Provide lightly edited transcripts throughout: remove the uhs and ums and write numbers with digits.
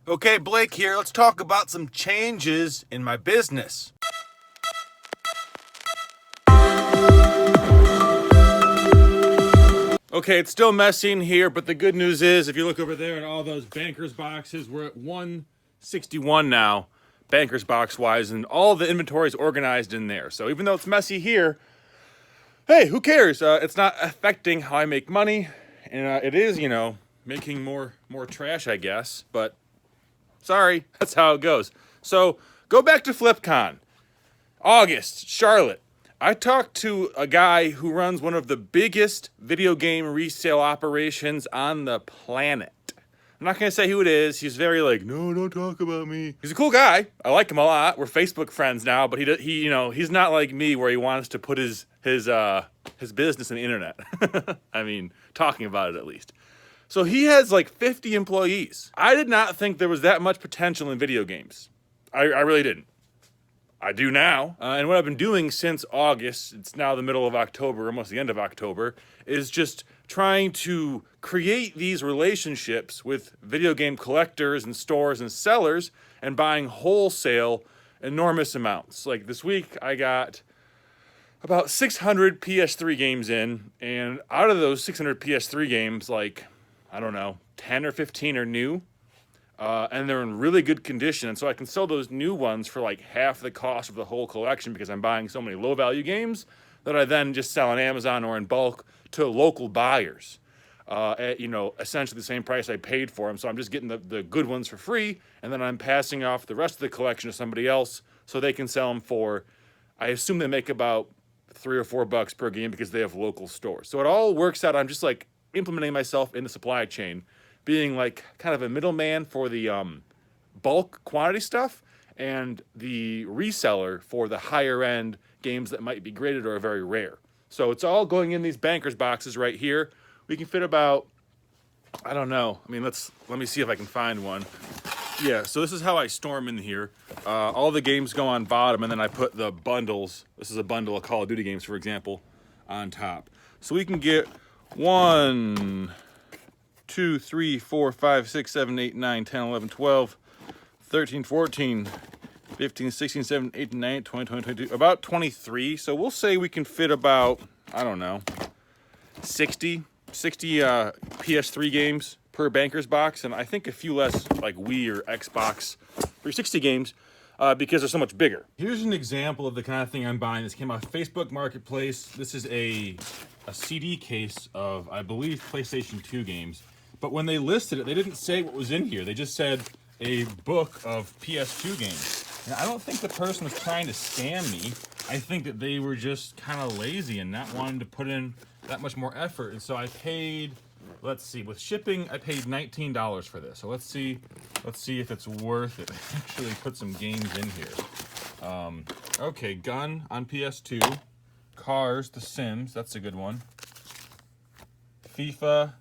Okay, Blake here. Let's talk about some changes in my business. Okay, it's still messy in here, but the good news is if you look over there at all those bankers boxes, we're at 161 now, bankers box wise, and all the inventory is organized in there. So even though it's messy here, hey, who cares? It's not affecting how I make money, and it is, making more trash, I guess, but sorry, that's how it goes. So go back to FlipCon. August, Charlotte. I talked to a guy who runs one of the biggest video game resale operations on the planet. I'm not gonna say who it is. He's very no, don't talk about me. He's a cool guy. I like him a lot. We're Facebook friends now, but he's not like me where he wants to put his business in the internet. I mean, talking about it at least. So he has 50 employees. I did not think there was that much potential in video games. I really didn't. I do now. And what I've been doing since August, it's now the middle of October, almost the end of October, is just trying to create these relationships with video game collectors and stores and sellers and buying wholesale enormous amounts. Like this week, I got about 600 PS3 games in, and out of those 600 PS3 games, 10 or 15 are new. And they're in really good condition, and so I can sell those new ones for half the cost of the whole collection because I'm buying so many low-value games that I then just sell on Amazon or in bulk to local buyers at essentially the same price I paid for them. So I'm just getting the good ones for free, and then I'm passing off the rest of the collection to somebody else so they can sell them for, I assume they make about $3 or $4 per game because they have local stores. So it all works out. I'm just implementing myself in the supply chain, being kind of a middleman for the bulk quantity stuff and the reseller for the higher end games that might be graded or are very rare. So it's all going in these bankers boxes right here. We can fit about, I don't know. I mean, let me see if I can find one. Yeah, so this is how I store them in here. All the games go on bottom, and then I put the bundles. This is a bundle of Call of Duty games, for example, on top. So we can get 1, 2, 3, 4, 5, 6, 7, 8, 9, 10, 11, 12, 13, 14, 15, 16, 17, 18, 19, 20, 20, 22, about 23. So we'll say we can fit about, I don't know, 60 PS3 games per banker's box, and I think a few less Wii or Xbox for 60 games because they're so much bigger. Here's an example of the kind of thing I'm buying. This came off Facebook Marketplace. This is a CD case of, I believe, PlayStation 2 games. But when they listed it, they didn't say what was in here. They just said a book of PS2 games. And I don't think the person was trying to scam me. I think that they were just kind of lazy and not wanting to put in that much more effort. And so I paid, let's see, with shipping, I paid $19 for this. So let's see if it's worth it. Actually put some games in here. Okay, Gun on PS2. Cars, The Sims, that's a good one. FIFA.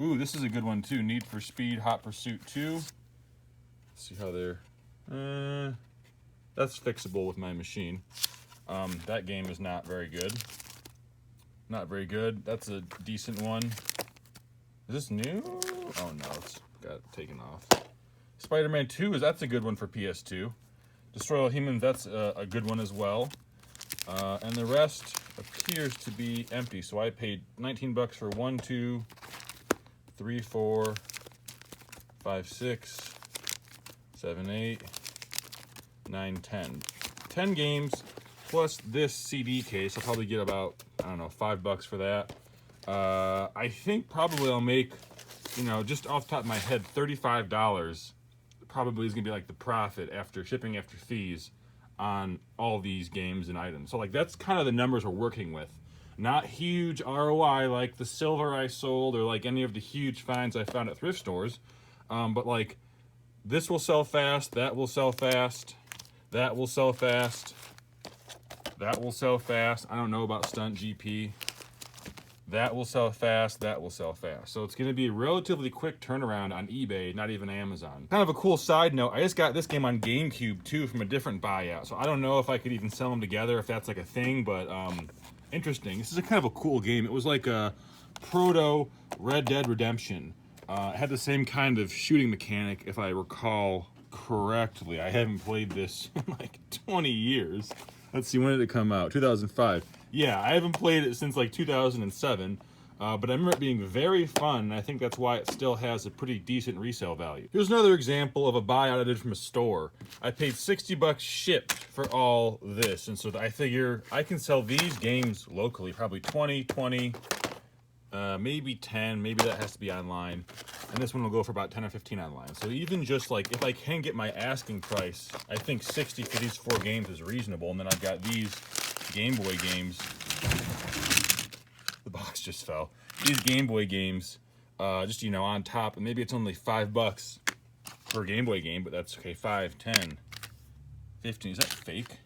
Ooh, this is a good one too. Need for Speed, Hot Pursuit 2. Let's see how they're... that's fixable with my machine. That game is not very good. Not very good. That's a decent one. Is this new? Oh no, it's got taken off. Spider-Man 2, that's a good one for PS2. Destroy All Humans, that's a good one as well. And the rest appears to be empty. So I paid $19 for 1, 2, 3, 4, 5, 6, 7, 8, 9, 10. 10 games plus this CD case. I'll probably get about, I don't know, $5 for that. I think probably I'll make, just off the top of my head, $35 probably is going to be the profit after shipping, after fees on all these games and items. So that's kind of the numbers we're working with. Not huge ROI like the silver I sold or any of the huge finds I found at thrift stores. But this will sell fast, that will sell fast, that will sell fast, that will sell fast. I don't know about Stunt GP. That will sell fast, that will sell fast. So it's going to be a relatively quick turnaround on eBay, not even Amazon. Kind of a cool side note, I just got this game on GameCube too from a different buyout. So I don't know if I could even sell them together, if that's a thing, but interesting. This is a kind of a cool game. It was like a proto Red Dead Redemption. It had the same kind of shooting mechanic, if I recall correctly. I haven't played this in like 20 years. Let's see, when did it come out? 2005. Yeah, I haven't played it since like 2007. But I remember it being very fun, and I think that's why it still has a pretty decent resale value. Here's another example of a buyout I did from a store. I paid 60 bucks shipped for all this, and so I figure I can sell these games locally, probably 20, maybe 10, maybe that has to be online, and this one will go for about 10 or 15 online. So even just like, if I can get my asking price, I think 60 for these 4 games is reasonable, and then I've got these Game Boy games. The box just fell. These Game Boy games, just, you know, on top, and maybe it's only $5 per Game Boy game, but that's okay. 5, 10, 15. Is that fake?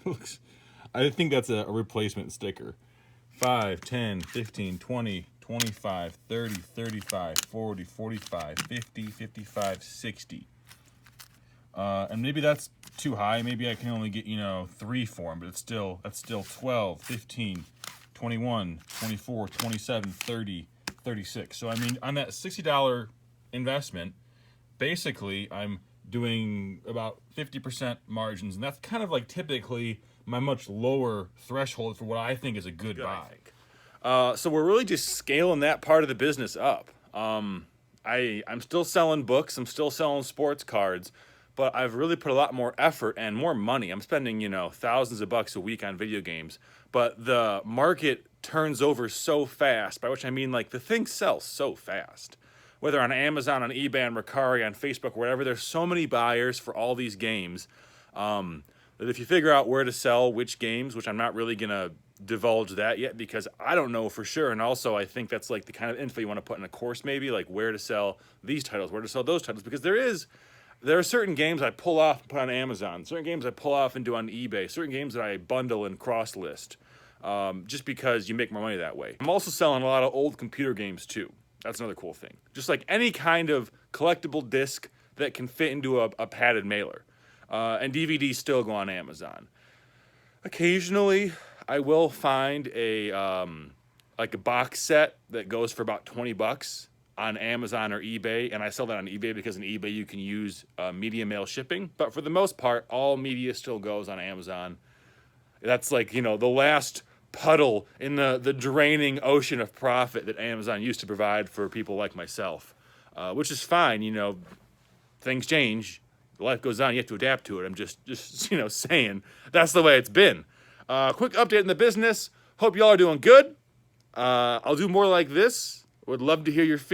Looks. I think that's a replacement sticker. 5, 10, 15, 20, 25, 30, 35, 40, 45, 50, 55, 60. And maybe that's too high. Maybe I can only get, you know, 3 for them, but that's still 12, 15, 21, 24, 27, 30, 36. So I mean, on that $60 investment, basically I'm doing about 50% margins, and that's kind of like typically my much lower threshold for what I think is a good buy. So we're really just scaling that part of the business up. I'm still selling books, I'm still selling sports cards, but I've really put a lot more effort and more money. I'm spending, you know, thousands of bucks a week on video games, but the market turns over so fast, by which I mean like the thing sells so fast. Whether on Amazon, on eBay, on Mercari, on Facebook, wherever, there's so many buyers for all these games that if you figure out where to sell which games, which I'm not really gonna divulge that yet because I don't know for sure, and also I think that's like the kind of info you want to put in a course, maybe like where to sell these titles, where to sell those titles, because there are certain games I pull off and put on Amazon, certain games I pull off and do on eBay, certain games that I bundle and cross list, just because you make more money that way. I'm also selling a lot of old computer games too. That's another cool thing. Just like any kind of collectible disc that can fit into a padded mailer. And DVDs still go on Amazon. Occasionally, I will find a like a box set that goes for about 20 bucks on Amazon or eBay, and I sell that on eBay because on eBay you can use media mail shipping. But for the most part, all media still goes on Amazon. That's like, you know, the last puddle in the draining ocean of profit that Amazon used to provide for people like myself, which is fine. You know, things change. Life goes on. You have to adapt to it. I'm just you know, saying that's the way it's been. Quick update in the business. Hope y'all are doing good. I'll do more like this. Would love to hear your feedback.